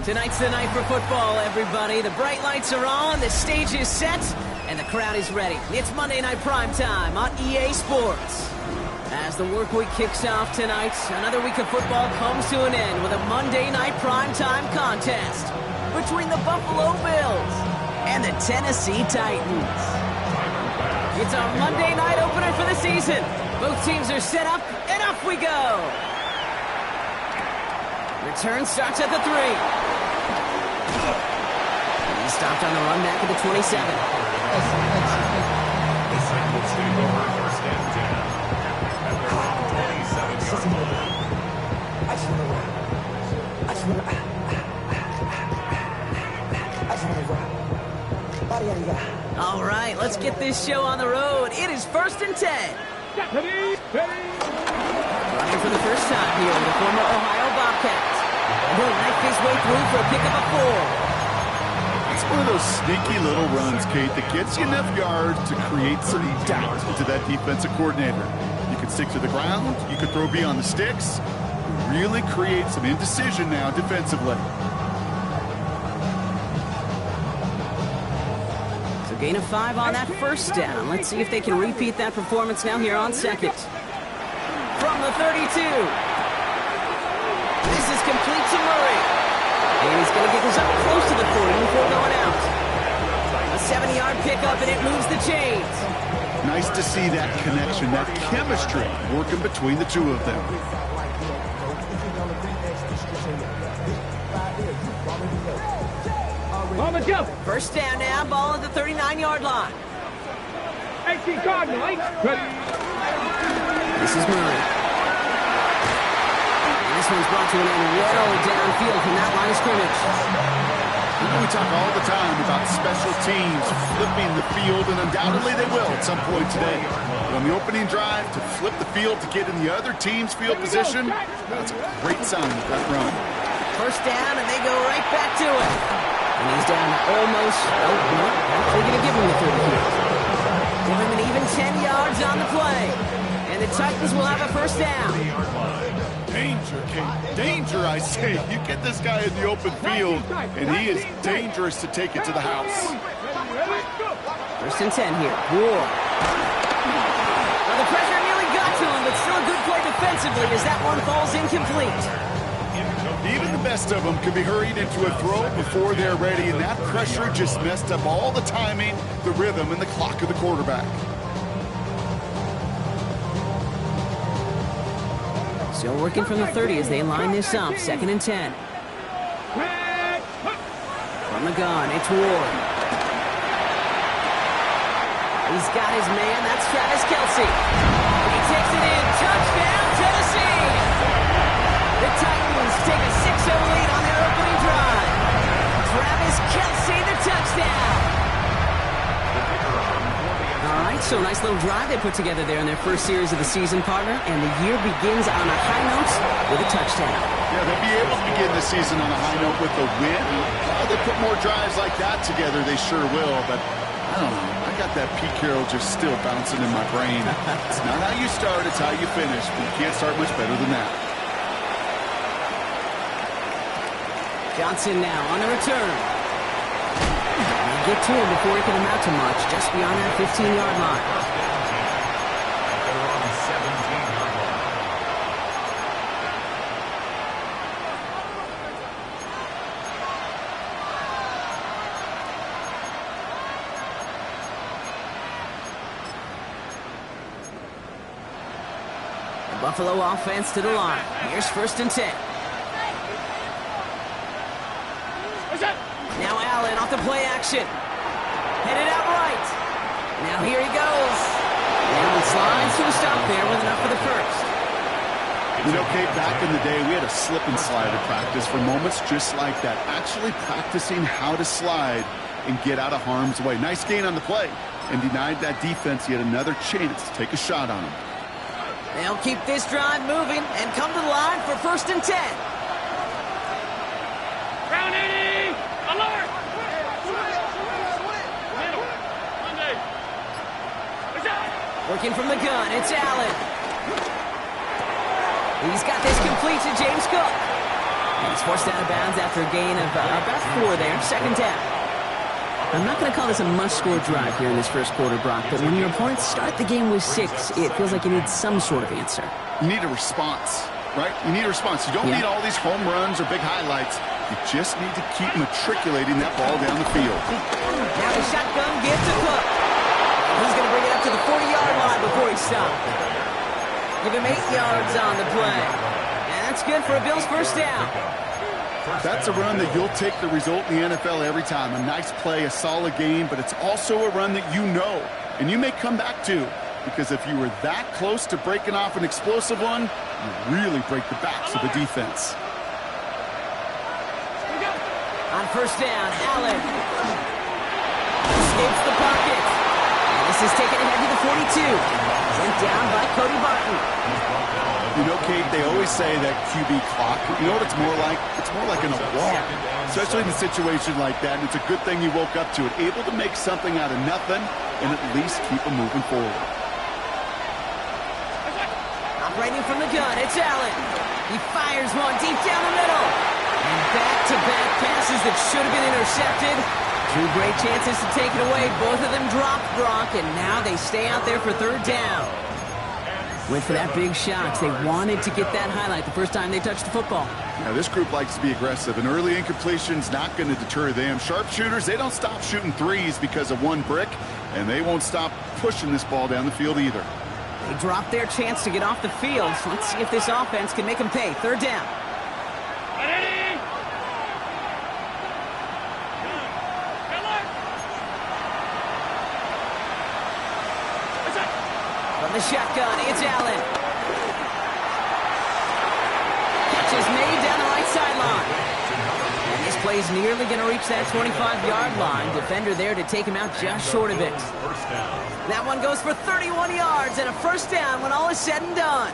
Tonight's the night for football, everybody. The bright lights are on, the stage is set, and the crowd is ready. It's Monday Night Primetime on EA Sports. As the work week kicks off tonight, another week of football comes to an end with a Monday Night Primetime contest between the Buffalo Bills and the Tennessee Titans. It's our Monday night opener for the season. Both teams are set up, and off we go. Return starts at the 3. He stopped on the run back at the 27. All right, let's get this show on the road. It is 1st and 10. Running for the first time here, the former Ohio Bobcats. He'll knife his way through for a pickup of 4. It's one of those sneaky little runs, Kate, that gets you enough yards to create some doubt into that defensive coordinator. You can stick to the ground, you can throw beyond the sticks, really create some indecision now defensively. So gain of 5 on that first down. Let's see if they can repeat that performance now here on second. From the 32. This is complete to Murray. And he's going to get this up close to the 40 before going out. A 70-yard pickup, and it moves the chains. Nice to see that connection, that chemistry working between the two of them. First down now, ball at the 39-yard line. 18 Cardinal, This is Murray. And this one's brought to an end well downfield from that line of scrimmage. We talk all the time about special teams flipping the field, and undoubtedly they will at some point today. But on the opening drive, to flip the field to get in the other team's field position, that's a great sign of that run. First down, and they go right back to it. And he's down to almost, actually going to give him the 30 here. Give him an even 10 yards on the play. And the Titans will have a first down. Danger, Kate. Danger, I say. You get this guy in the open field, and he is dangerous to take it to the house. First and 10 here. Ward. Well, the pressure nearly got to him, but still a good play defensively as that one falls incomplete. Even the best of them can be hurried into a throw before they're ready, and that pressure just messed up all the timing, the rhythm, and the clock of the quarterback. Still working from the 30 as they line this up. 2nd and 10. From the gun, it's Ward. He's got his man. That's Travis Kelce. He takes it in. Touchdown, Tennessee. The Titans take a 6-0 lead on their opening drive. Travis Kelce, the touchdown. All right, so nice little drive they put together there in their first series of the season, partner, and the year begins on a high note with a touchdown. Yeah, they'll be able to begin the season on a high note with a win. They put more drives like that together, they sure will, but I don't know. I got that Pete Carroll just still bouncing in my brain. It's not how you start, it's how you finish, but you can't start much better than that. Johnson now on the return. Get to him before he can amount to much, just beyond that 15-yard line. The Buffalo offense to the line. Here's 1st and 10. Now Allen off the play action. Headed out right. Now here he goes. Allen slides to a stop there with enough for the first. You know, Kate, back in the day, we had a slip and slide at practice for moments just like that. Actually practicing how to slide and get out of harm's way. Nice gain on the play, and denied that defense yet another chance to take a shot on him. They'll keep this drive moving and come to the line for 1st and 10. Round 80! Alert! Working from the gun, it's Allen. He's got this complete to James Cook. He's forced out of bounds after a gain of about 4 there. Second down. I'm not going to call this a must-score drive here in this first quarter, Brock, but when your opponents start the game with 6, it feels like you need some sort of answer. You need a response, right? You need a response. You don't need all these home runs or big highlights. You just need to keep matriculating that ball down the field. Now the shotgun gives to Cook. He's going to bring it up to the 40-yard line before he stops. Give him 8 yards on the play. And that's good for a Bills first down. That's a run that you'll take the result in the NFL every time. A nice play, a solid game, but it's also a run that you know and you may come back to, because if you were that close to breaking off an explosive one, you really break the backs of the defense. On first down, Allen escapes the pocket. And this is taken ahead to the 42. Sent down by Cody Barton. You know, Kate, they always say that QB clock, you know what it's more like? It's more like an alarm, especially in a situation like that. And it's a good thing you woke up to it, able to make something out of nothing and at least keep them moving forward. Operating from the gun, it's Allen. He fires one deep down the middle. And back-to-back passes that should have been intercepted. 2 great chances to take it away. Both of them dropped, Brock, and now they stay out there for third down. Went for that big shot. They wanted to get that highlight the first time they touched the football. Now, this group likes to be aggressive, and early incompletion's not going to deter them. Sharpshooters, they don't stop shooting threes because of one brick, and they won't stop pushing this ball down the field either. They dropped their chance to get off the field. Let's see if this offense can make them pay. Third down. The shotgun, it's Allen. Catch is made down the right sideline. And this play's nearly going to reach that 25-yard line. Defender there to take him out just short of it. That one goes for 31 yards and a first down when all is said and done.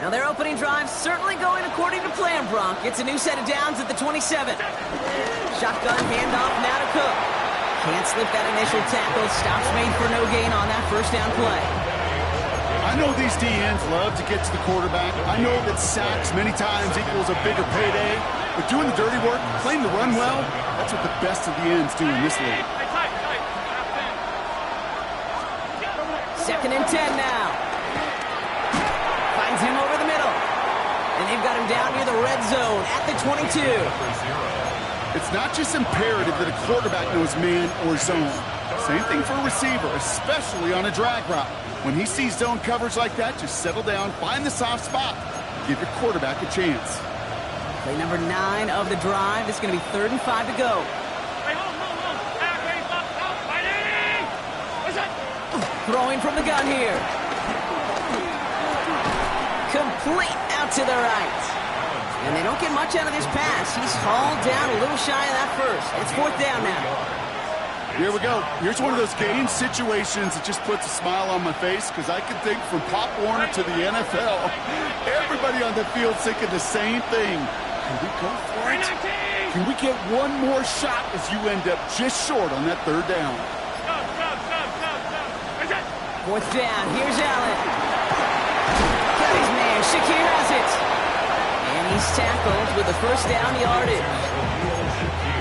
Now their opening drive certainly going according to plan, Brock. It's a new set of downs at the 27. Shotgun handoff now to Cook. Can't slip that initial tackle. Stops made for no gain on that first down play. I know these DNs love to get to the quarterback. I know that sacks many times equals a bigger payday. But doing the dirty work, playing the run well, that's what the best of the ends do in this league. 2nd and 10 now. Finds him over the middle. And they've got him down near the red zone at the 22. It's not just imperative that a quarterback knows man or zone. Same thing for a receiver, especially on a drag route. When he sees zone coverage like that, just settle down, find the soft spot, give your quarterback a chance. Play number 9 of the drive. It's going to be 3rd and 5 to go. Throwing from the gun here. Complete out to the right. And they don't get much out of this pass. He's hauled down a little shy of that first. It's 4th down now. Here we go. Here's one of those game situations that just puts a smile on my face, because I can think from Pop Warner to the NFL, everybody on the field thinking the same thing. Can we go for it? Can we get one more shot as you end up just short on that 3rd down? 4th down. Here's Allen. Got his man. Shakir has it. And he's tackled with the first down yardage.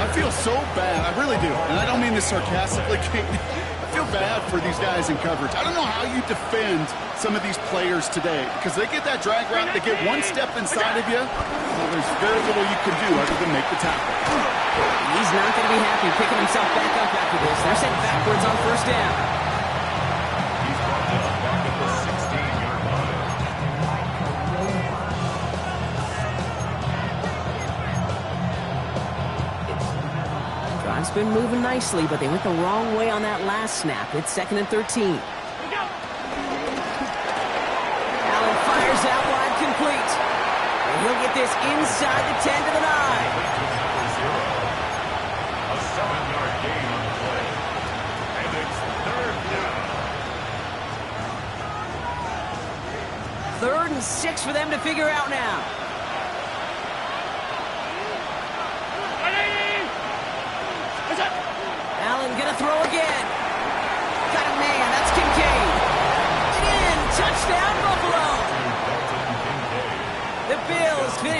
I feel so bad. I really do. And I don't mean this sarcastically, Kate. I feel bad for these guys in coverage. I don't know how you defend some of these players today, because they get that drag route, they get one step inside of you, well, there's very little you can do other than make the tackle. He's not going to be happy picking himself back up after this. They're sent backwards on 1st down. Drive's been moving nicely, but they went the wrong way on that last snap. It's 2nd and 13. Allen fires out wide, complete. And he'll get this inside the 10 to the 9. A 7-yard gain on the play. And it's 3rd down. 3rd and 6 for them to figure out now.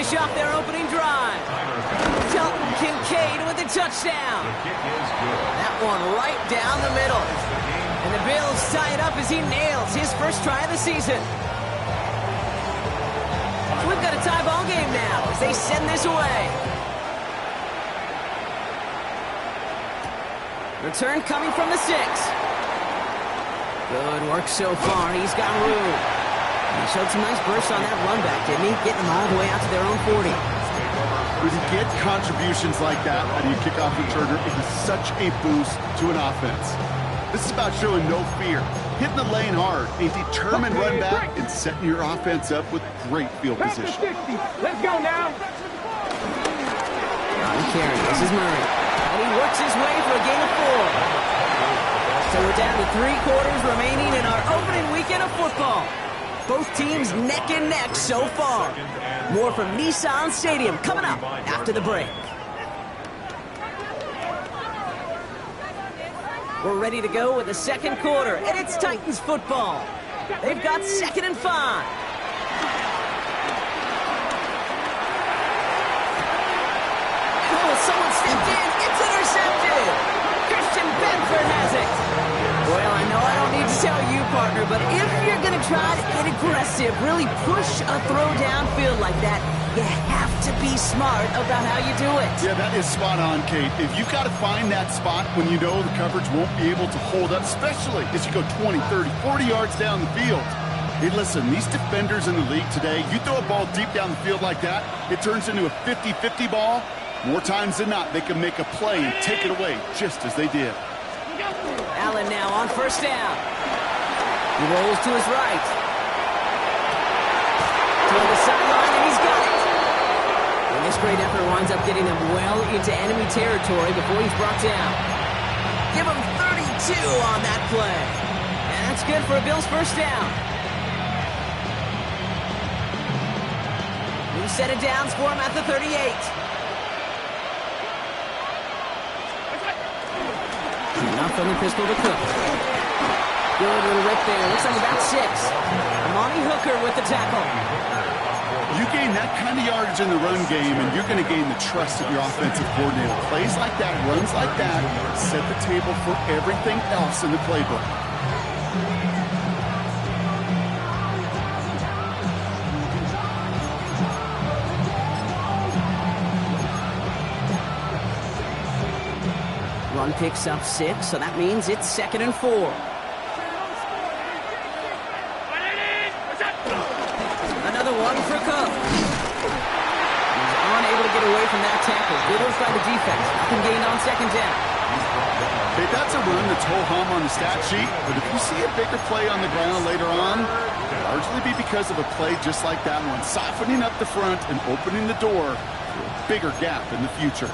finish off their opening drive. Dalton Kincaid with a touchdown. The kick is good. That one right down the middle. And the Bills tie it up as he nails his first try of the season. We've got a tie ball game now as they send this away. Return coming from the 6. Good work so far. He's got room. He showed some nice bursts on that run back, didn't he? Getting them all the way out to their own 40. When you get contributions like that out of your kickoff returner, it is such a boost to an offense. This is about showing no fear, hitting the lane hard, a determined run back, and setting your offense up with great field position. 60. Let's go now. On carry. This is Murray. And he works his way for a gain of 4. So we're down to 3 quarters remaining in our opening weekend of football. Both teams neck and neck so far. More from Nissan Stadium coming up after the break. We're ready to go with the second quarter, and it's Titans football. They've got 2nd and 5. Oh, someone stepped in. It's intercepted. Christian Benford has it. Well, I know I don't need to tell you, partner, but if you're going to try to get aggressive, really push a throw downfield like that, you have to be smart about how you do it. Yeah, that is spot on, Kate. If you've got to find that spot when you know the coverage won't be able to hold up, especially as you go 20, 30, 40 yards down the field. Hey, listen, these defenders in the league today, you throw a ball deep down the field like that, it turns into a 50-50 ball. More times than not, they can make a play and take it away, just as they did. Allen now on first down. He rolls to his right. To the sideline, and he's got it. And this great effort winds up getting him well into enemy territory before he's brought down. Give him 32 on that play. And that's good for a Bills first down. New set of downs for him at the 38. Enough from the pistol to Cook. Good little rip there. Looks like about 6. Amani Hooker with the tackle. You gain that kind of yardage in the run game, and you're going to gain the trust of your offensive coordinator. Plays like that, runs like that, set the table for everything else in the playbook. Run picks up 6, so that means it's 2nd and 4. Another one for Cook. He's unable to get away from that tackle. Good work by the defense. Nothing gained on 2nd down. Hey, that's a run that's ho-hum on the stat sheet, but if you see a bigger play on the ground later on, it'll largely be because of a play just like that one, softening up the front and opening the door for a bigger gap in the future.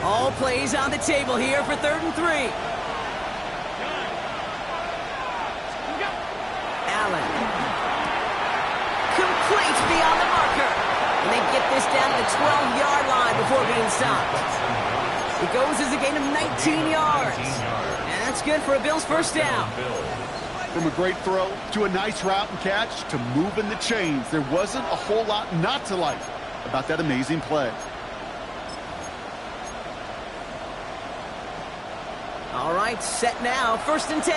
All plays on the table here for 3rd and 3. Allen. Complete beyond the marker. And they get this down to the 12-yard line before being stopped. It goes as a gain of 19 yards. And that's good for a Bills first down. From a great throw to a nice route and catch to moving the chains, there wasn't a whole lot not to like about that amazing play. All right, set now, 1st and 10.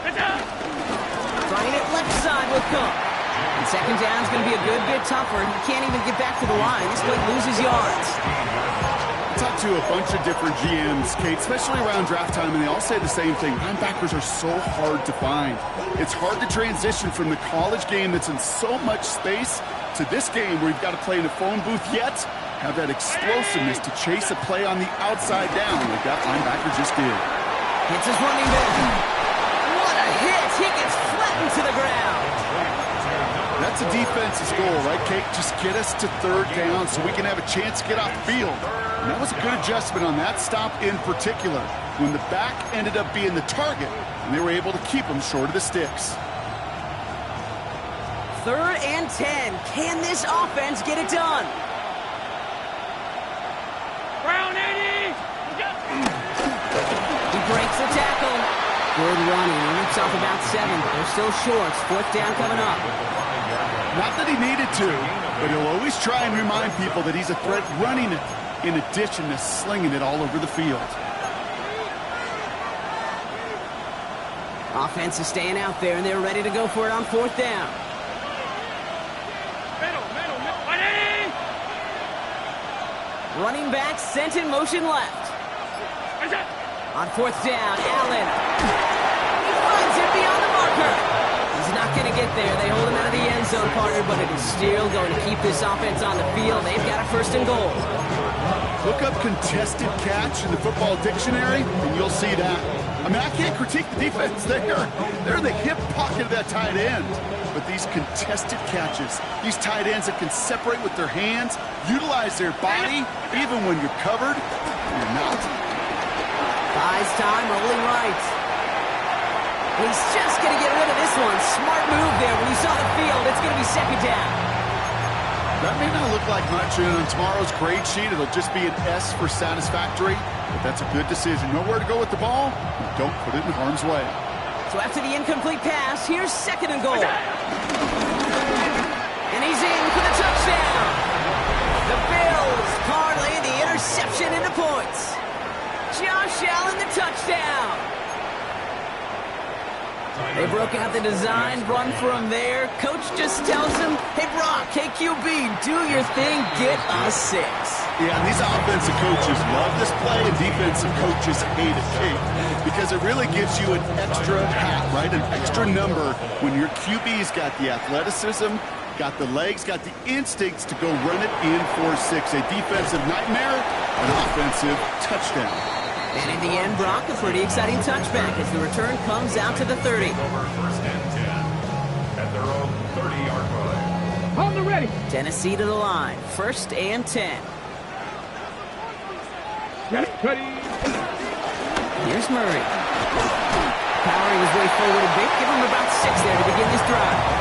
Trying it left side with Cook. And 2nd down is going to be a good bit tougher. He can't even get back to the line. This play loses yards. I talked to a bunch of different GMs, Kate, especially around draft time, and they all say the same thing. Linebackers are so hard to find. It's hard to transition from the college game that's in so much space to this game where you've got to play in a phone booth, yet have that explosiveness to chase a play on the outside down like that linebacker just did. Hits his running back. What a hit! He gets flattened to the ground. That's a defense's goal, right, Kate? Just get us to 3rd down so we can have a chance to get off the field. And that was a good adjustment on that stop in particular, when the back ended up being the target, and they were able to keep him short of the sticks. 3rd and 10. Can this offense get it done? Brown 80. He breaks the tackle. Good running. He leaps off about 7. They're still shorts. 4th down coming up. Not that he needed to, but he'll always try and remind people that he's a threat running it in addition to slinging it all over the field. Offense is staying out there, and they're ready to go for it on 4th down. Running back sent in motion left. On 4th down, Allen. He finds it beyond the marker. He's not going to get there. They hold him out of the end zone, partner, but it is still going to keep this offense on the field. They've got a 1st and goal. Look up contested catch in the football dictionary, and you'll see that. I mean, I can't critique the defense. They're in the hip pocket of that tight end. But these contested catches, these tight ends that can separate with their hands, utilize their body, even when you're covered, you're not. Buys time, rolling right. He's just going to get rid of this one. Smart move there. When he saw the field, it's going to be 2nd down. That may not look like much, and on tomorrow's grade sheet, it'll just be an S for satisfactory, but that's a good decision. Know where to go with the ball, and don't put it in harm's way. So after the incomplete pass, here's 2nd and goal. And he's in for the touchdown. The Bills parlay the interception into points. Josh Allen, the touchdown. They broke out the design, run from there. Coach just tells him, hey, Brock, hey, QB, do your thing, get a 6. Yeah, and these offensive coaches love this play, and defensive coaches hate it, Kate, because it really gives you an extra hat, right, an extra number when your QB's got the athleticism, got the legs, got the instincts to go run it in for 6. A defensive nightmare, an offensive touchdown. And in the end, Brock, a pretty exciting touchback as the return comes out to the 30. Over 1st and 10 at their own 30-yard line. On the ready. Tennessee to the line. 1st and 10. Ready. Here's Murray. Powering his way forward a bit. Give him about 6 there to begin this drive.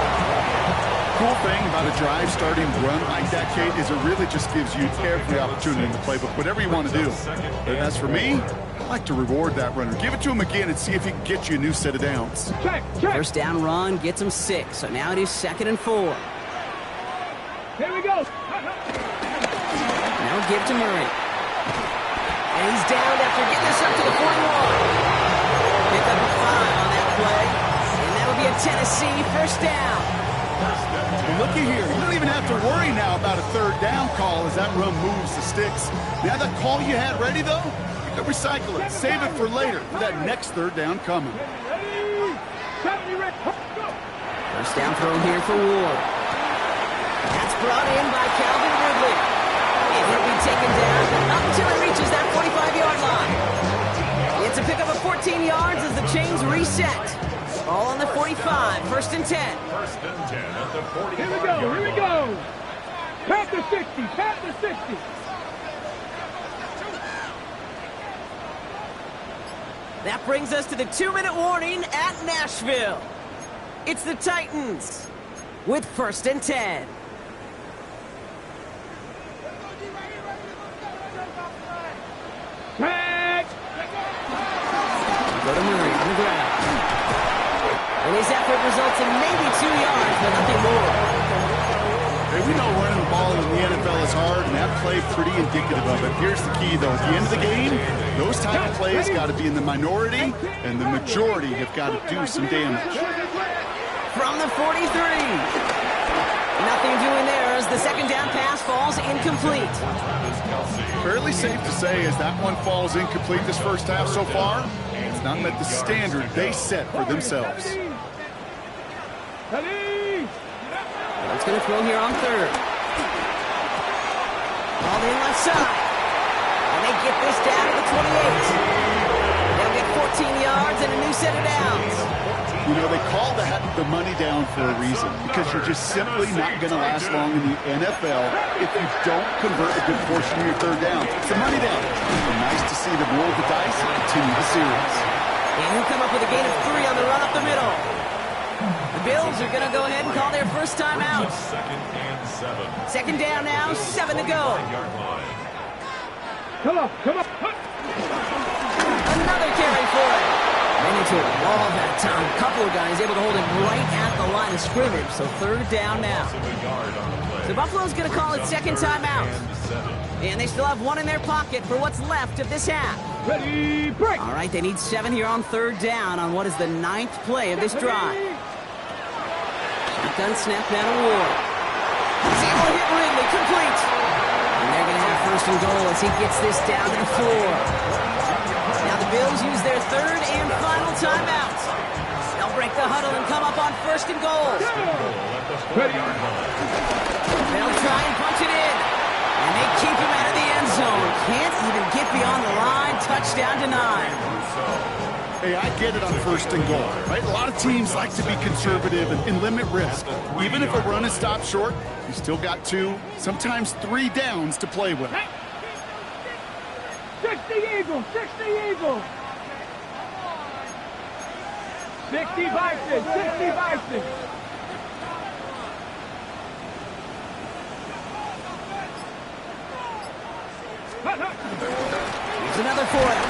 Cool thing about a drive starting run like that, Kate, is it really just gives you every opportunity in the playbook, whatever you want to do. But as for me, I like to reward that runner. Give it to him again and see if he can get you a new set of downs. Check. 1st down run gets him 6. So now it is 2nd and 4. Here we go. Now give to Murray. And he's down after getting this up to the 41. Pick up a 5 on that play. And that'll be a Tennessee 1st down. And looky here, you don't even have to worry now about a 3rd down call as that run moves the sticks. Now that call you had ready, though, you can recycle it. Save it for later, for that next 3rd down coming. Ready. 1st down throw here for Ward. That's brought in by Calvin Ridley. And he'll be taken down up until it reaches that 45-yard line. It's a pickup of 14 yards as the chains reset. All on the 45, 1st and 10. 1st and 10 at the 45. Here we go. Pat the 60. That brings us to the 2-minute warning at Nashville. It's the Titans with 1st and 10. Tag. Go to Murray on the ground. And his effort results in maybe 2 yards, but nothing more. Hey, we know running the ball in the NFL is hard, and that play pretty indicative of it. Here's the key, though. At the end of the game, those type of plays got to be in the minority, and the majority have got to do some damage. From the 43. Nothing doing there as the 2nd down pass falls incomplete. Fairly safe to say as that one falls incomplete this 1st half so far, it's not met the standard they set for themselves. Ready. It's going to throw here on 3rd. Ball in left side. And they get this down to the 28. They'll get 14 yards and a new set of downs. You know, they call that the money down for a reason, because you're just simply not going to last long in the NFL if you don't convert a good portion of your 3rd down. It's a money down. And nice to see them roll the dice and continue the series. And he'll come up with a gain of 3 on the run up the middle. The Bills are going to go ahead and call their 1st time out. 2nd and 7. 2nd down now, 7 to go. Come on. Another carry for it. ran into a wall that time. A couple of guys able to hold him right at the line of scrimmage. So third down now. So Buffalo's going to call it second timeout. And they still have one in their pocket for what's left of this half. Ready, break. All right, they need 7 here on third down on what is the 9th play of this drive. Shotgun snap down to Ward. He's able to hit Ridley, complete. And they're going to have first and goal as he gets this down to the 4. Now the Bills use their third and final timeout. They'll break the huddle and come up on first and goal. Ready. They'll try and punch it in. And they keep him out of the end zone. Can't even get beyond the line. Touchdown denied. Hey, I get it on first and goal, right? A lot of teams like to be conservative and limit risk. Even if a run is stopped short, you still got 2, sometimes 3 downs to play with. 60 Eagles, 60 Eagles. 60 Bison, 60 Bison. Here's another for him.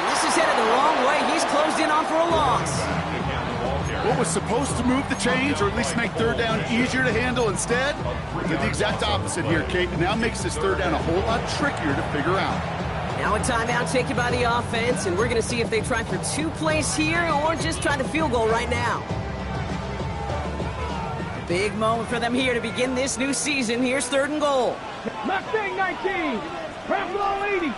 This is headed the wrong way. He's closed in on for a loss. What was supposed to move the chains, or at least make third down easier to handle instead, did the exact opposite here, Kate. And now makes this third down a whole lot trickier to figure out. Now a timeout taken by the offense, and we're going to see if they try for 2 plays here or just try the field goal right now. Big moment for them here to begin this new season. Here's third and goal. Mustang 19. Rambo 80.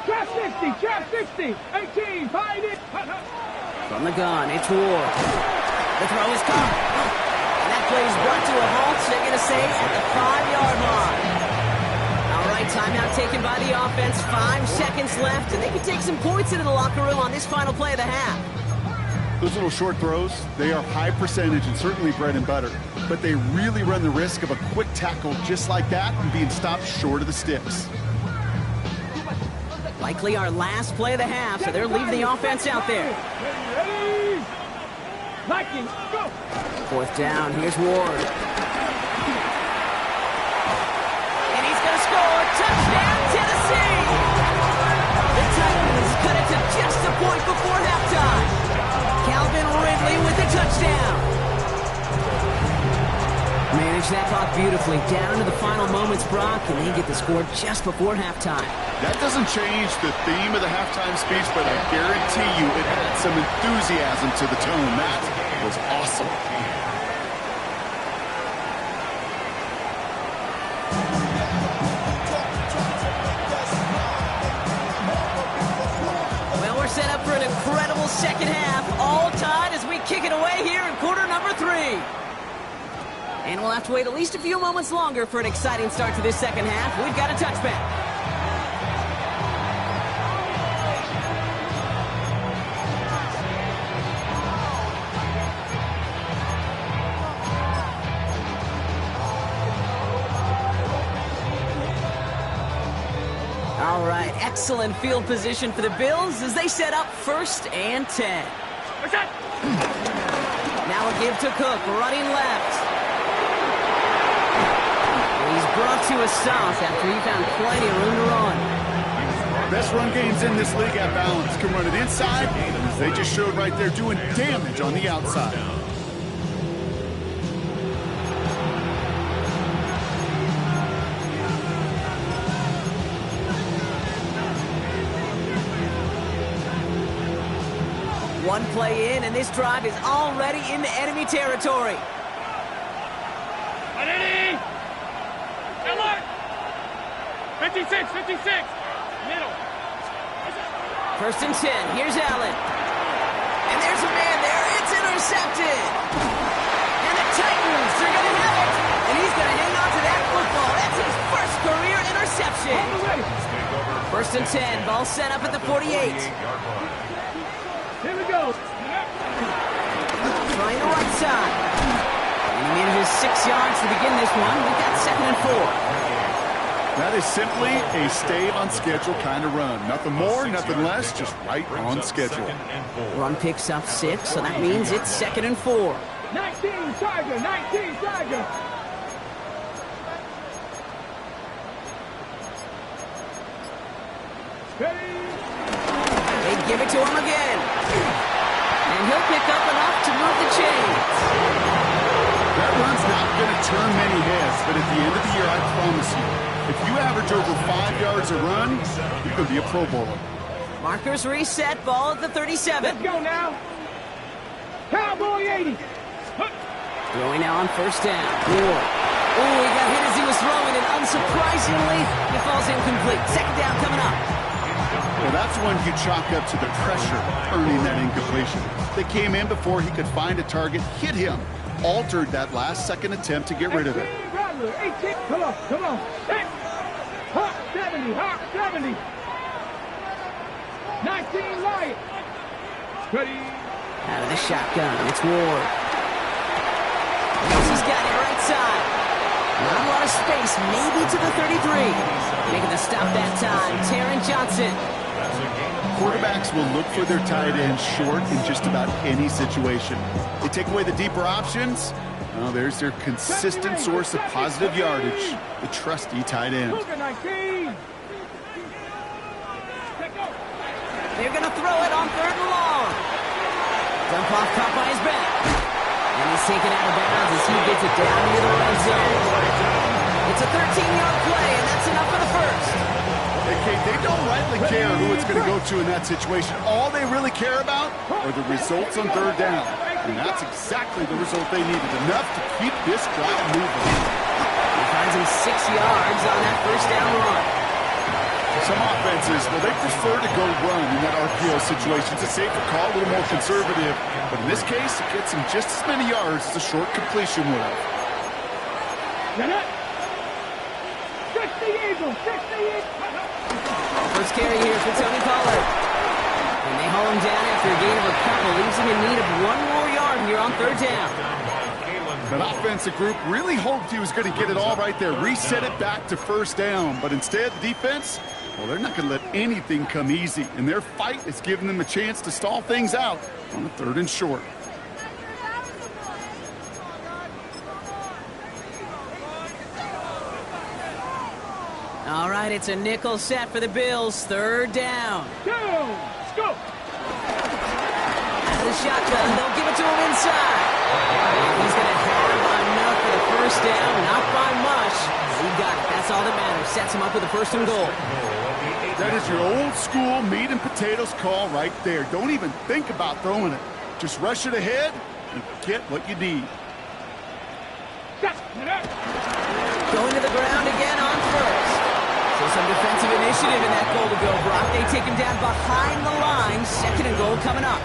Trap 60. Trap 60. 18. Find it. From the gun, it's Ward. The throw is caught. And that play is brought to a halt. They're going to say at the 5-yard line. All right, timeout taken by the offense. 5 seconds left, and they can take some points into the locker room on this final play of the half. Those little short throws, they are high percentage and certainly bread and butter. But they really run the risk of a quick tackle just like that and being stopped short of the sticks. Likely our last play of the half, so they're leaving the offense out there. Ready. Viking, go. 4th down, here's Ward. And he's going to score. Touchdown, Tennessee! The Titans cut it to just a point before halftime. Calvin Ridley with the touchdown. Managed that clock beautifully down to the final moments, Brock, and they get the score just before halftime. That doesn't change the theme of the halftime speech, but I guarantee you it had some enthusiasm to the tone. That was awesome. Well, we're set up for an incredible second half, all tied as we kick it away here in quarter number 3. And we'll have to wait at least a few moments longer for an exciting start to this second half. We've got a touchback. All right, excellent field position for the Bills as they set up 1st and 10. Now a give to Cook, running left. He's brought to a stop after he found plenty of room to run. Best run games in this league at balance. Can run it inside, as they just showed right there, doing damage on the outside. One play in, and this drive is already into enemy territory. 56, 56. Middle. 1st and 10. Here's Allen. And there's a man there. It's intercepted. And the Titans are going to have it. And he's going to hang on to that football. That's his first career interception. 1st and 10. Ball set up at the 48. Here we go. Trying the right side. And he manages 6 yards to begin this one. We've got 2nd and 4. That is simply a stay-on-schedule kind of run. Nothing more, nothing less, just right on schedule. Run picks up 6, so that means it's 2nd and 4. 19 Tiger, 19 Tiger. They give it to him again. And he'll pick up enough to move the chains. That run's not going to turn many heads, but at the end of the year, I promise you, if you average over 5 yards a run, you could be a Pro Bowler. Markers reset, ball at the 37. Let's go now. Cowboy 80. Throwing now on first down. Ward. Oh, he got hit as he was throwing, and unsurprisingly, it falls incomplete. Second down coming up. Well, that's one you chalk up to the pressure earning that incompletion. They came in before he could find a target, hit him, altered that last-second attempt to get rid of it. 18. Come on, come on. Hawk 70, Hawk 70. 19 Lion. Ready. Out of the shotgun, it's Ward. He's got it right side. Not a lot of space, maybe to the 33. Making the stop that time, Taron Johnson. Quarterbacks will look for their tight end short in just about any situation. They take away the deeper options. Well, there's their consistent source of positive yardage, the trusty tight end. They're going to throw it on third and long. Dump off caught by his back. And he's taken out of bounds as he gets it down near the red zone. It's a 13-yard play, and that's enough for the first. They don't rightly care who it's going to go to in that situation. All they really care about are the results on third down. And that's exactly the result they needed. Enough to keep this drive moving. He finds him 6 yards on that first down run. Some offenses, well, they prefer to go run in that RPO situation. It's a safer call, a little more conservative. But in this case, it gets him just as many yards as a short completion would have. 60 Eagles, 60 Eagles. First carry here for Tony Pollard. And they haul him down after a gain of a couple. Leaves him in need of 1 more yard here on third down. That offensive group really hoped he was going to get it all right there. Reset it back to first down. But instead, the defense, well, they're not going to let anything come easy. And their fight is giving them a chance to stall things out on a third and short. All right, it's a nickel set for the Bills. Third down. Go! Go! Out of the shotgun, they'll give it to him inside. And he's going to have enough for the first down. Not by much. He got it. That's all that matters. Sets him up with a first and goal. That is your old school meat and potatoes call right there. Don't even think about throwing it. Just rush it ahead and get what you need. Going to the ground again on first. So some defensive initiative in that goal to go, Brock. They take him down behind the line. Second and goal coming up.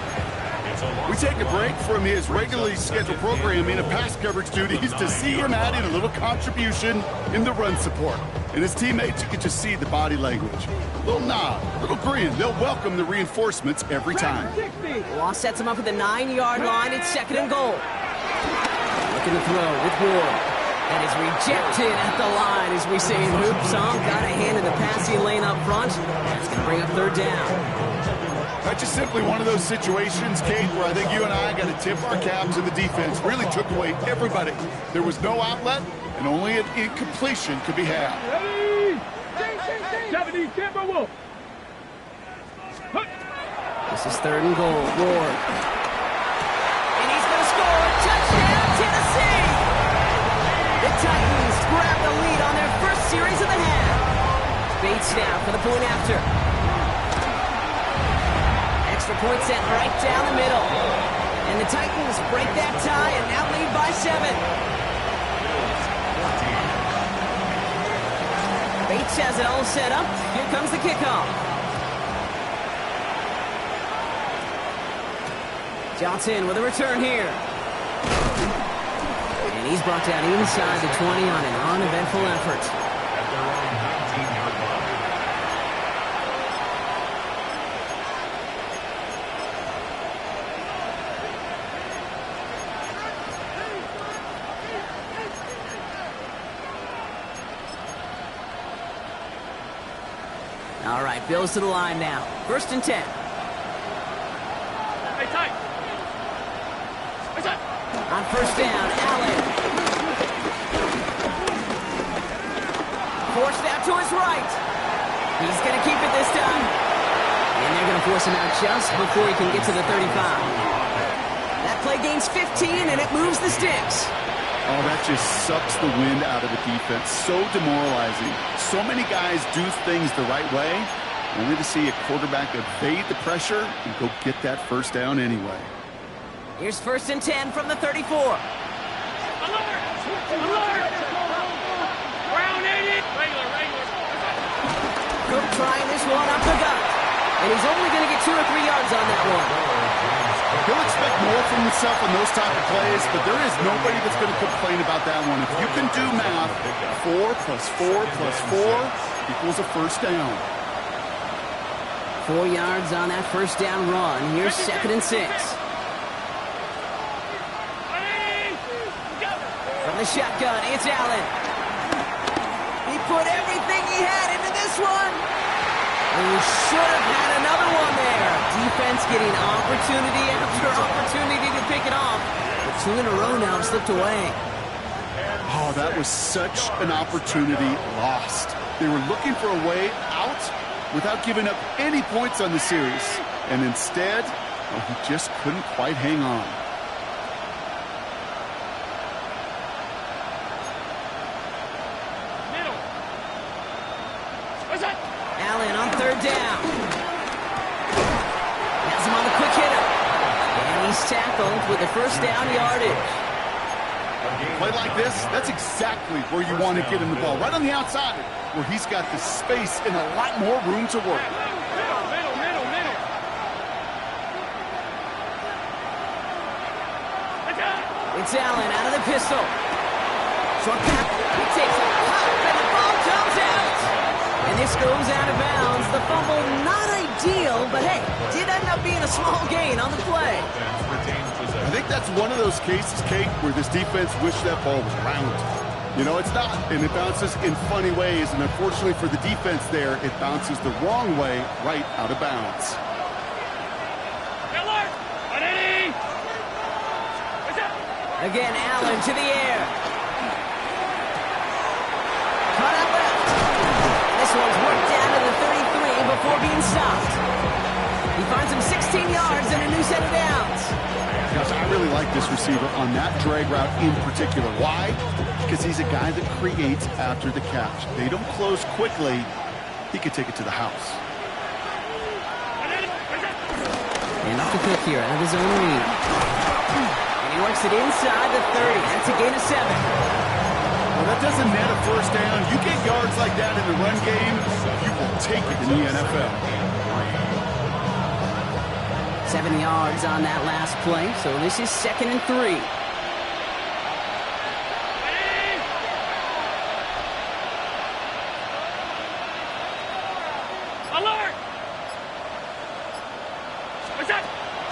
We take a break from his regularly scheduled programming of pass coverage duties to see him adding a little contribution in the run support. And his teammates, you can just see the body language. A little nod, a little grin. They'll welcome the reinforcements every time. Loss sets him up at the 9-yard line. It's second and goal. Looking to throw with Ward. That is rejected at the line, as we say in hoops. Got a hand in the passing lane up front. That's going to bring up third down. That's just simply one of those situations, Kate, where I think you and I got to tip our caps to the defense. Really took away everybody. There was no outlet, and only an incompletion could be had. 70 Timberwolf. This is third and goal. Ward. And he's going to score. Touchdown, Tennessee! The Titans grab the lead on their first series of the half. Bates now for the point after. Extra point set right down the middle. And the Titans break that tie and now lead by 7. Bates has it all set up. Here comes the kickoff. Johnson with a return here. And he's brought down inside the 20 on an uneventful effort. At their own 19-yard line. All right, Bills to the line now. First and 10. Hey, tight. On first down, Allen. Forced out to his right. He's going to keep it this time. they're going to force him out just before he can get to the 35. That play gains 15, and it moves the sticks. Oh, that just sucks the wind out of the defense. So demoralizing. So many guys do things the right way, only to see a quarterback evade the pressure and go get that first down anyway. Here's 1st and 10 from the 34. Alert! Alert! Ground 80! Regular. Cook trying this one up the gut. And he's only going to get 2 or 3 yards on that one. He'll expect more from himself on those type of plays, but there is nobody that's going to complain about that one. If you can do math, 4 plus 4 plus 4 equals a first down. 4 yards on that first down run. Here's 2nd and 6. From the shotgun, it's Allen. He put everything he had into this one. And he should have had another one there. Defense getting opportunity after opportunity to pick it off. But 2 in a row now slipped away. Oh, that was such an opportunity lost. They were looking for a way out without giving up any points on the series. And instead, well, he just couldn't quite hang on. Allen on 3rd down. Has him on the quick hitter. And he's tackled with the first down yardage. Play like this, that's exactly where you want to get him the ball. Right on the outside, where he's got the space and a lot more room to work. Middle. It's Allen out of the pistol. Short pass. He takes a pop, and the ball comes out. And this goes out of bounds. The fumble, not ideal, but hey, did end up being a small gain on the play. I think that's one of those cases, Kate, where this defense wished that ball was round. You know, it's not, and it bounces in funny ways, and unfortunately for the defense there, it bounces the wrong way right out of bounds. Again, Allen to the air. Cut out left. This one's worked down to the 33 before being stopped. He finds him 16 yards and a new set of downs. Gosh, I really like this receiver on that drag route in particular. Why? Because he's a guy that creates after the catch. They don't close quickly. He could take it to the house. And off the Cook here out of his own read. He works it inside the 30. That's a gain of 7. Well, that doesn't net a first down. You get yards like that in the run game, you will take it in the NFL. 7 yards on that last play, so this is 2nd and 3. Alert! What's that?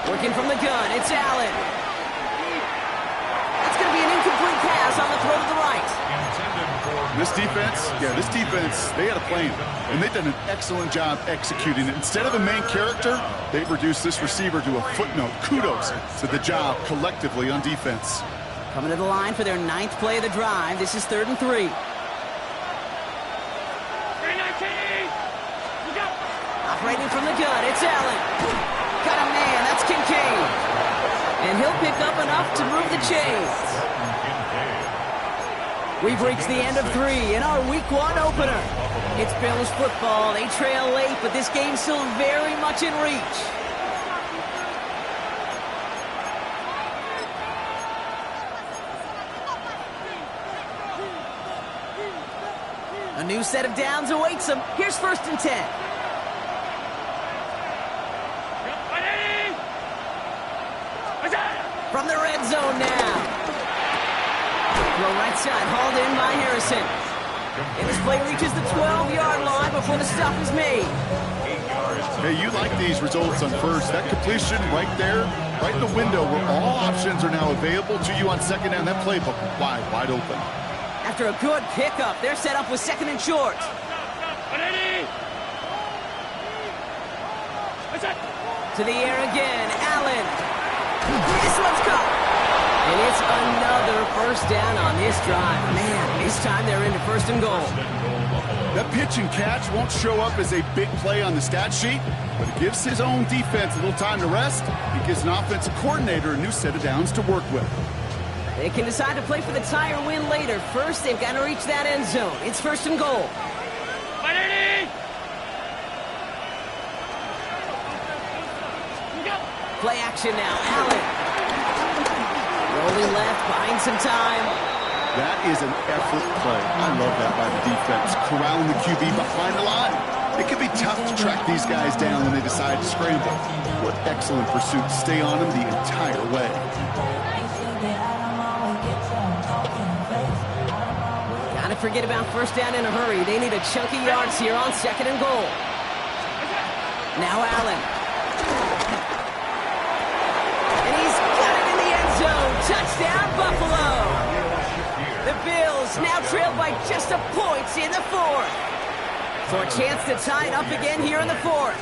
Working from the gun, it's Allen. Incomplete pass on the throw to the right. This defense, they had a plan, and they've done an excellent job executing it. Instead of a main character, they've reduced this receiver to a footnote. Kudos to the job collectively on defense. Coming to the line for their 9th play of the drive. This is 3rd and 3. 319! Operating from the gun, it's Allen. Got a man, that's Kincaid. And he'll pick up enough to move the chains. We've reached the end of 3 in our Week 1 opener. It's Bills football. They trail late, but this game's still very much in reach. A new set of downs awaits them. Here's 1st and 10. From the red zone now. Throw right side, hauled in by Harrison. And this play reaches the 12-yard line before the stop is made. Hey, you like these results on first. That completion right there, right in the window where all options are now available to you on 2nd down. That playbook wide open. After a good pickup, they're set up with 2nd and short. To the air again, Allen. This one's caught. And it's another first down on this drive. Man, this time they're into first and goal. That pitch and catch won't show up as a big play on the stat sheet, but it gives his own defense a little time to rest. It gives an offensive coordinator a new set of downs to work with. They can decide to play for the tie or win later. First, they've got to reach that end zone. It's first and goal. Play action now. Allen. Rolling left, buying some time. That is an effort play. I love that by the defense. Corralling the QB behind the line. It can be tough to track these guys down when they decide to scramble. What excellent pursuit. Stay on them the entire way. Gotta forget about first down in a hurry. They need a chunky yards here on second and goal. Now Allen. And he's got it in the end zone. Touchdown, Buffalo. The Bills now trailed by just a point in the fourth. So a chance to tie it up again here in the fourth.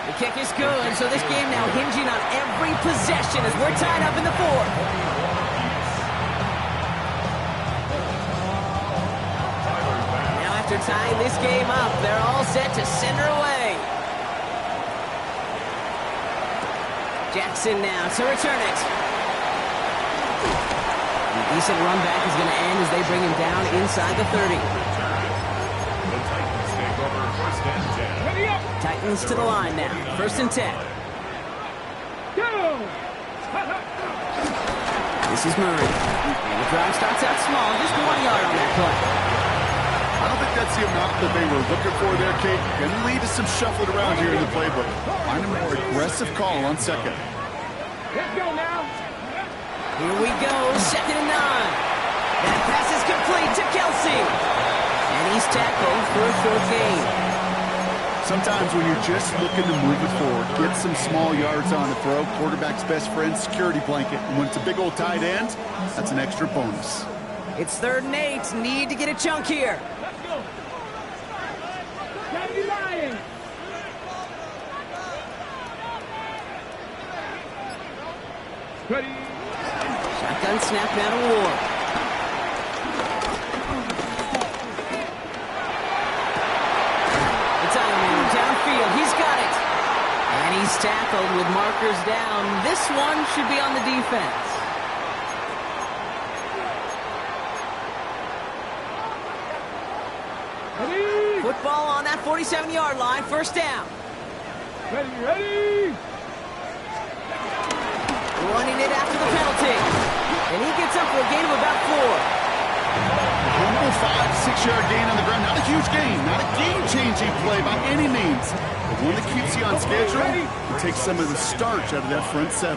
The kick is good, so this game now hinging on every possession as we're tied up in the fourth. Now after tying this game up, they're all set to send her away. Jackson now to return it. The decent run back is going to end as they bring him down inside the 30. The Titans take over first and 10. Titans to the line now. First and 10. Go! This is Murray. And the drive starts out small, just 1 yard on that play. I don't think that's the amount that they were looking for there, Kate. Can lead to some shuffling around here in the playbook. Find a more aggressive call on second. Let's go now. Here we go, second and 9. That pass is complete to Kelsey. And he's tackled for a short gain. Sometimes when you're just looking to move it forward, get some small yards on the throw, quarterback's best friend, security blanket. And when it's a big old tight end, that's an extra bonus. It's 3rd and 8. Need to get a chunk here. Let's go. Gotta be lying. Ready. Shotgun snap now to Ward. The Tyler downfield. He's got it. And he's tackled with markers down. This one should be on the defense. Ready. Football on that 47-yard line. First down. Ready. Running it after the penalty. And he gets up for a gain of about 4. Humble 5-6 yard gain on the ground. Not a huge gain. Not a game-changing play by any means. But one that keeps you on schedule and takes some of the starch out of that front 7.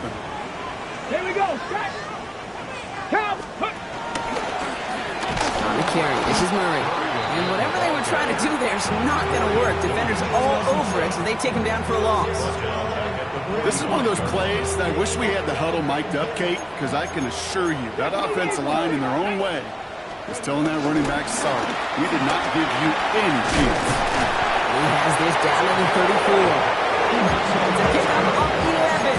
Here we go. Set. Count. On the carry. This is Murray. And whatever they were trying to do there is not going to work. Defenders all over it, so they take him down for a loss. This is one of those plays that I wish we had the huddle mic'd up, Kate, because I can assure you that offensive line in their own way is telling that running back, sorry, we did not give you any chance. He has this down at the 34. It's a kickoff up 11.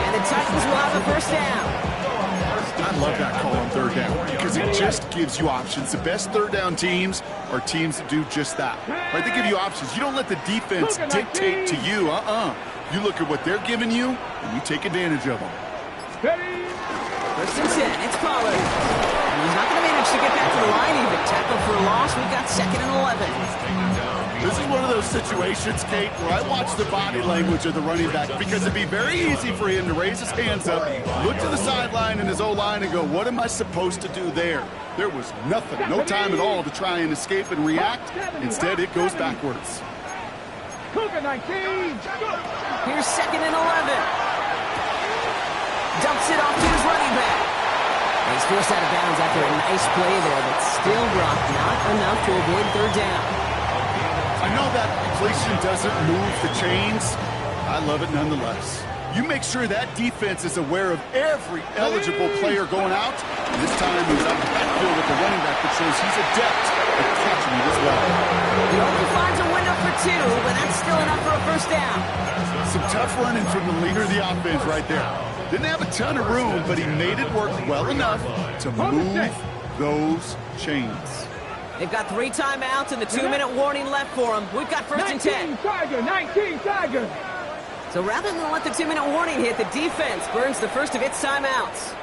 And the Titans will have a first down. I love that call on 3rd down because it just gives you options. The best 3rd down teams are teams that do just that. Right? They give you options. You don't let the defense dictate to you. You look at what they're giving you, and you take advantage of them. Ready. First and 10. It's Pollard. And he's not going to manage to get back to the line even. Tackle for a loss. We've got 2nd and 11. This is one of those situations, Kate, where I watch the body language of the running back because it'd be very easy for him to raise his hands up, look to the sideline in his O-line and go, what am I supposed to do there? There was nothing, no time at all to try and escape and react. Instead, it goes backwards. Cougar 19. Here's 2nd and 11. Dumps it off to his running back. And he's forced out of bounds after a nice play there, but still dropped not enough to avoid 3rd down. I know that completion doesn't move the chains. I love it nonetheless. You make sure that defense is aware of every eligible player going out. And this time he's out of the backfield with the running back that shows he's adept at catching it as well. He only finds a window for two, but that's still enough for a first down. Some tough running from the leader of the offense right there. Didn't have a ton of room, but he made it work well enough to move those chains. They've got 3 timeouts and the 2-minute warning left for them. We've got first and 10. 19 Tiger. So rather than let the 2-minute warning hit, the defense burns the first of its timeouts.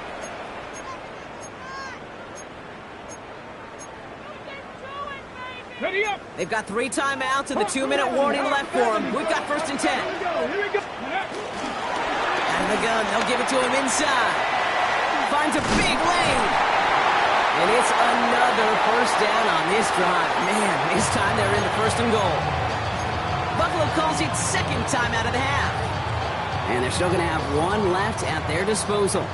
Ready up. They've got 3 timeouts and the 2-minute warning left for them. We've got first and 10. Here we go. Out of the gun, they'll give it to him inside. Finds a big lane. And it's another first down on this drive. Man, this time they're in the first and goal. Buffalo calls it second time out of the half. And they're still going to have 1 left at their disposal.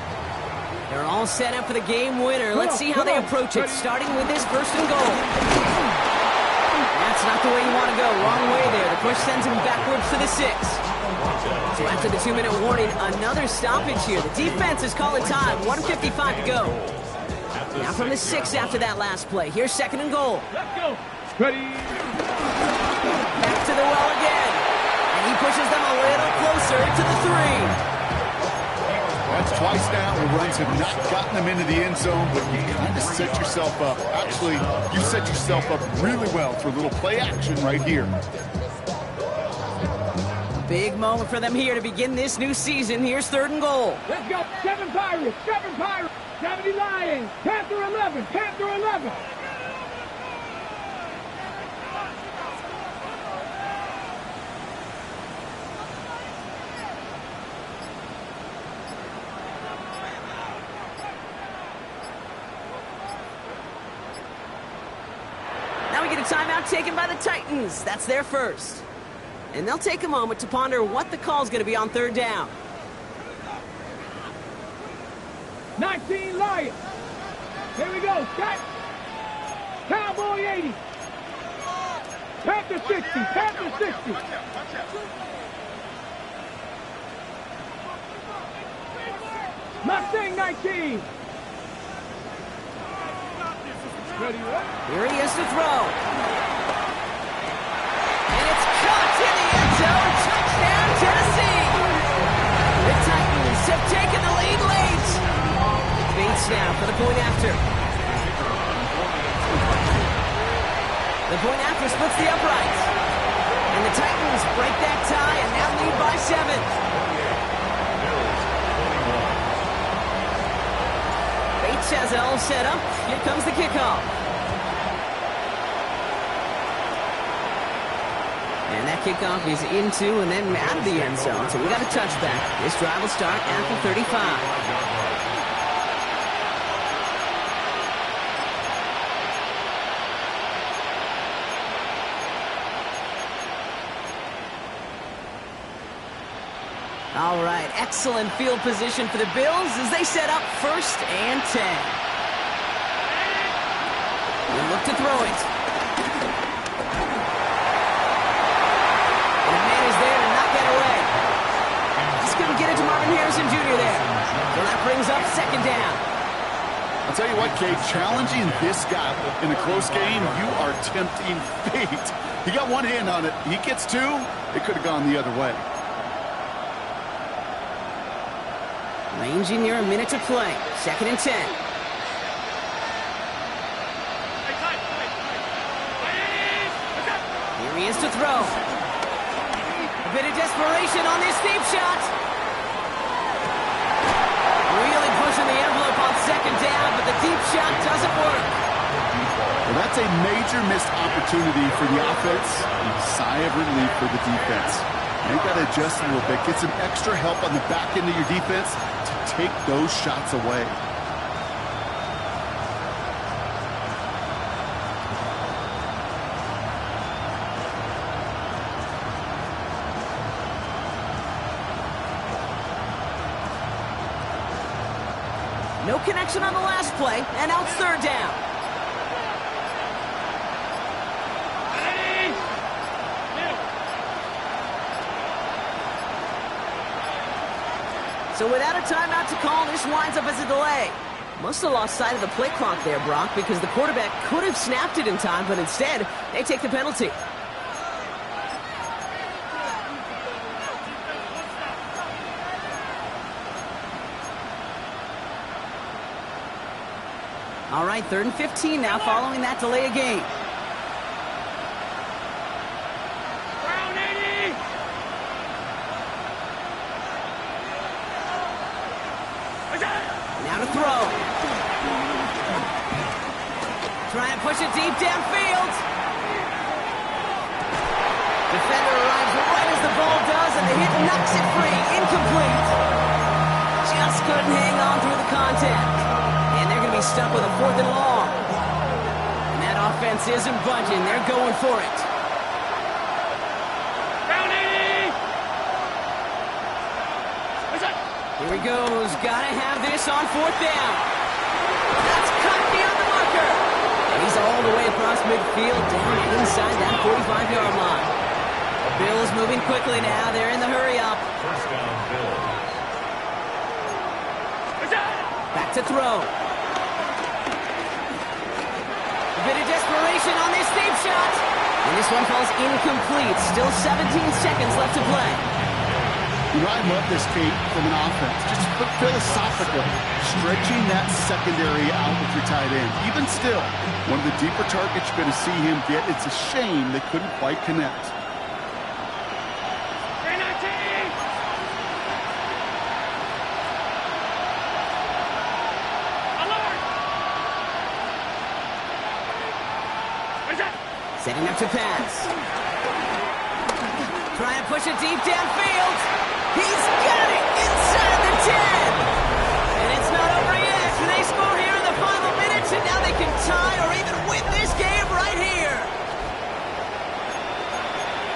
They're all set up for the game winner. Let's see how they approach it, starting with this first and goal. That's not the way you want to go. Wrong way there. The push sends him backwards to the 6. So after the 2-minute warning, another stoppage here. The defense is calling time. 1:55 to go. Now from the 6 after that last play. Here's second and goal. Let's go. Ready. Back to the well again. And he pushes them a little closer to the 3. That's twice now. The runs have not gotten them into the end zone, but you kind of set yourself up. Actually, you set yourself up really well for a little play action right here. Big moment for them here to begin this new season. Here's third and goal. Let's go. 7 Pirates. 7 Pirates. 70 Lions. Panther 11. Panther 11. Now we get a timeout taken by the Titans. That's their first. And they'll take a moment to ponder what the call's going to be on third down. 19 Lions. Here we go. Cut. Cowboy 80. Panther 60. Panther 60. Mustang 19. Ready up. Here he is to throw. And it's caught in the end zone. Touchdown, Tennessee. The Titans have taken the lead late. Bait snap for the point after. The point after splits the uprights. And the Titans break that tie and now lead by 7. Bates has it all set up. Here comes the kickoff. And that kickoff is into and then out of the end zone. So we got a touchback. This drive will start at the 35. All right, excellent field position for the Bills as they set up first and 10. They look to throw it. And the man is there to knock that away. Just couldn't get it to Marvin Harrison Jr. there. So that brings up second down. I'll tell you what, Kate, challenging this guy in a close game, you are tempting fate. He got one hand on it. He gets 2, it could have gone the other way. Range near a minute to play. Second and 10. Here he is to throw. A bit of desperation on this deep shot. Really pushing the envelope on second down, but the deep shot doesn't work. Well, that's a major missed opportunity for the offense and a sigh of relief for the defense. They got to adjust a little bit, get some extra help on the back end of your defense to take those shots away. No connection on the last play, and now it's third down. So without a timeout to call, this winds up as a delay. Must have lost sight of the play clock there, Brock, because the quarterback could have snapped it in time, but instead, they take the penalty. right, 3rd and 15 now following that delay of game. Brown 80. Now to throw. Try and push it deep downfield. Defender arrives right as the ball does, and the hit knocks it free. Incomplete. Just couldn't hang on through the contact. And they're going to be stuck with a 4th and long. And that offense isn't budging. They're going for it. Brown 80. Here he goes. Gotta have this on 4th down. That's cut beyond the marker. And he's all the way across midfield, down inside that 45-yard line. Bills moving quickly now. They're in the hurry-up. First down, Bills. Back to throw. A bit of desperation on this deep shot. And this one falls incomplete. Still 17 seconds left to play. You know, I love this, Kate, from an offense. Just philosophically, stretching that secondary out with your tight end. Even still, one of the deeper targets you're going to see him get. It's a shame they couldn't quite connect. Setting up to pass. Try and push it deep downfield. He's got it inside the 10. And it's not over yet. They score here in the final minutes, and now they can tie or even win this game right here.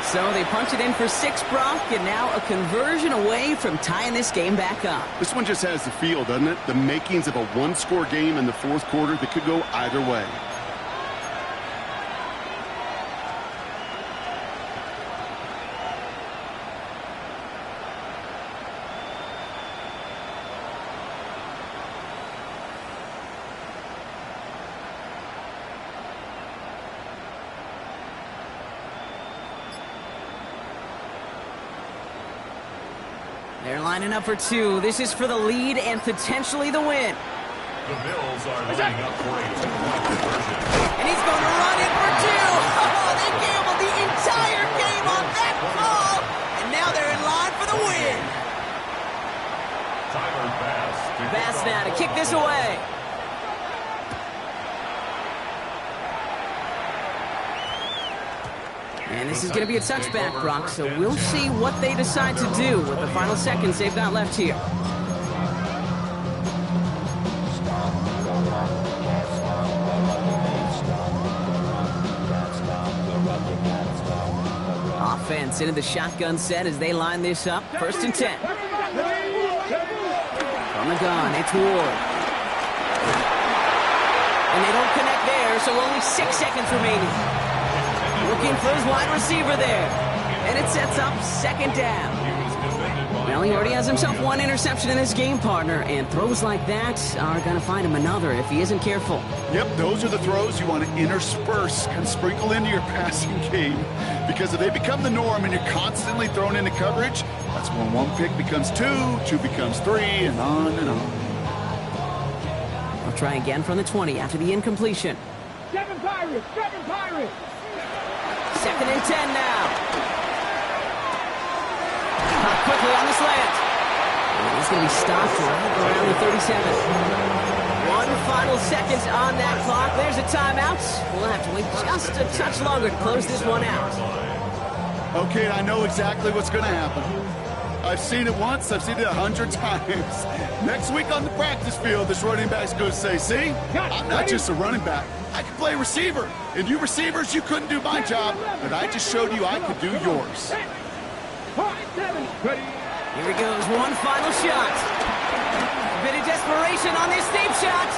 So they punch it in for 6, Brock, and now a conversion away from tying this game back up. This one just has the feel, doesn't it? The makings of a one-score game in the 4th quarter that could go either way. They're lining up for 2. This is for the lead and potentially the win. The Bills are lining up for a 2-point conversion. And he's going to run in for 2. Oh, they gambled the entire game on that call. And now they're in line for the win. Tyler Bass. Bass now to kick this away. And this is going to be a touchback, Brock, so we'll see what they decide to do with the final seconds they've got left here. Offense into the shotgun set as they line this up. 1st and 10. From the gun, it's Ward. And they don't connect there, so only 6 seconds remaining. Looking for his wide receiver there. And it sets up 2nd down. Well, he already has himself 1 interception in this game, partner, and throws like that are going to find him another if he isn't careful. Yep, those are the throws you want to intersperse and sprinkle into your passing game. Because if they become the norm and you're constantly thrown into coverage, that's when 1 pick becomes 2, 2 becomes 3, and on and on. I'll try again from the 20 after the incompletion. 7 Pirates! 7 Pirates! 2nd and 10 now. Caught quickly on the slant. And he's going to be stopped right around the 37. 1 final second on that clock. There's a timeout. We'll have to wait just a touch longer to close this one out. Okay, I know exactly what's going to happen. I've seen it once. I've seen it 100 times. Next week on the practice field, this running back's going to say, see, I'm not just a running back. I can play receiver. And you receivers, you couldn't do my job, but I just showed you I could do yours. Here he goes, 1 final shot. A bit of desperation on this deep shot.